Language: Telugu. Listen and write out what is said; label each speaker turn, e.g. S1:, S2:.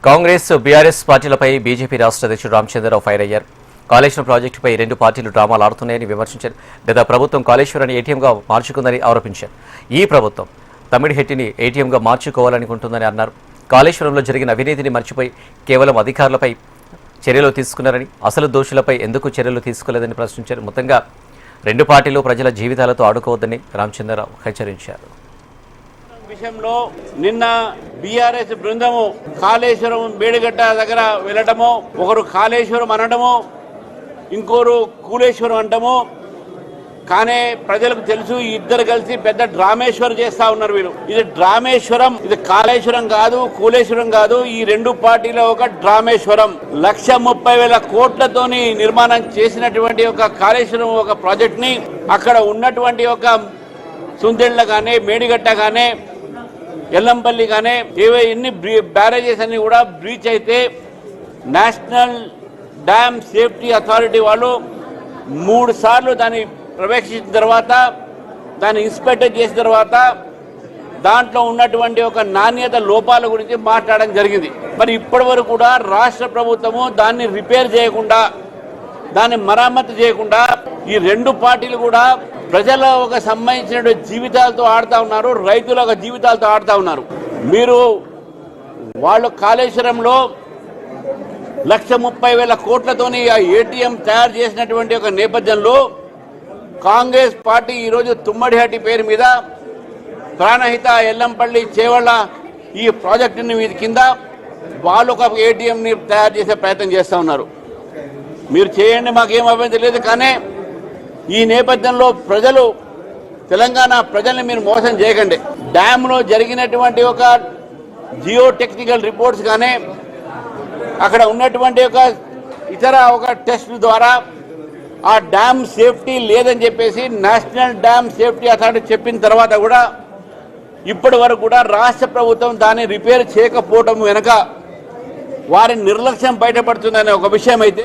S1: కాంగ్రెస్ బీఆర్ఎస్ పార్టీలపై బీజేపీ రాష్ట్ర అధ్యక్షుడు రామచంద్రరావు ఫైర్ అయ్యారు. కాళేశ్వరం ప్రాజెక్టుపై రెండు పార్టీలు డ్రామాలు ఆడుతున్నాయని విమర్శించారు. గత ప్రభుత్వం కాళేశ్వరాన్ని ఏటీఎంగా మార్చుకుందని ఆరోపించారు. ఈ ప్రభుత్వం తమిళహెట్టిని ఏటీఎంగా మార్చుకోవాలనుకుంటుందని అన్నారు. కాళేశ్వరంలో జరిగిన అవినీతిని మర్చిపోయి కేవలం అధికారులపై చర్యలు తీసుకున్నారని, అసలు దోషులపై ఎందుకు చర్యలు తీసుకోలేదని ప్రశ్నించారు. మొత్తంగా రెండు పార్టీలు ప్రజల జీవితాలతో ఆడుకోవద్దని రామచంద్రరావు హెచ్చరించారు.
S2: విషయంలో నిన్న బీఆర్ఎస్ బృందము కాళేశ్వరం మేడిగడ్డ దగ్గర వెళ్ళటము, ఒకరు కాళేశ్వరం అనడము, ఇంకోరు కూలేశ్వరం అంటము. కానీ ప్రజలకు తెలుసు ఈ ఇద్దరు కలిసి పెద్ద డ్రామేశ్వరం చేస్తా ఉన్నారు. వీళ్ళు ఇది డ్రామేశ్వరం, ఇది కాళేశ్వరం కాదు, కూలేశ్వరం కాదు. ఈ రెండు పార్టీల ఒక డ్రామేశ్వరం. 1,30,000 కోట్లతోని నిర్మాణం చేసినటువంటి ఒక కాళేశ్వరం ఒక ప్రాజెక్ట్ ని అక్కడ ఉన్నటువంటి ఒక సుందెళ్ల కానీ, మేడిగడ్డ కానీ, ఎల్లంపల్లి కానీ ఎన్ని బ్యారేజెస్ అన్ని కూడా బ్రీచ్ అయితే నేషనల్ డ్యామ్ సేఫ్టీ అథారిటీ వాళ్ళు 3 సార్లు దాన్ని ప్రవేశించిన తర్వాత, దాన్ని ఇన్స్పెక్ట్ చేసిన తర్వాత దాంట్లో ఉన్నటువంటి ఒక నాణ్యత లోపాల గురించి మాట్లాడడం జరిగింది. మరి ఇప్పటి వరకు కూడా రాష్ట్ర ప్రభుత్వము దాన్ని రిపేర్ చేయకుండా, దాన్ని మరమ్మతు చేయకుండా ఈ రెండు పార్టీలు కూడా ప్రజల ఒక సంబంధించిన జీవితాలతో ఆడుతూ ఉన్నారు, రైతుల ఒక జీవితాలతో ఆడుతూ ఉన్నారు. మీరు వాళ్ళు కాళేశ్వరంలో 1,30,000 కోట్లతోని ఆ ఏటీఎం తయారు చేసినటువంటి ఒక నేపథ్యంలో కాంగ్రెస్ పార్టీ ఈరోజు తుమ్మడిహట్టి పేరు మీద ప్రాణహిత, ఎల్లంపల్లి, చేవళ్ళ ఈ ప్రాజెక్టుని మీద కింద వాళ్ళు ఒక ఏటీఎంని తయారు చేసే ప్రయత్నం చేస్తూ ఉన్నారు. మీరు చేయండి, మాకేం అభ్యంతరం లేదు. కానీ ఈ నేపథ్యంలో ప్రజలు, తెలంగాణ ప్రజల్ని మీరు మోసం చేయకండి. డ్యామ్లో జరిగినటువంటి ఒక జియో టెక్నికల్ రిపోర్ట్స్ కానీ, అక్కడ ఉన్నటువంటి ఒక ఇతర ఒక టెస్ట్ ద్వారా ఆ డ్యామ్ సేఫ్టీ లేదని చెప్పేసి నేషనల్ డ్యామ్ సేఫ్టీ అథారిటీ చెప్పిన తర్వాత కూడా ఇప్పటి వరకు కూడా రాష్ట్ర ప్రభుత్వం దాన్ని రిపేర్ చేయకపోవడం వెనుక వారి నిర్లక్ష్యం బయటపడుతుందనే ఒక విషయం అయితే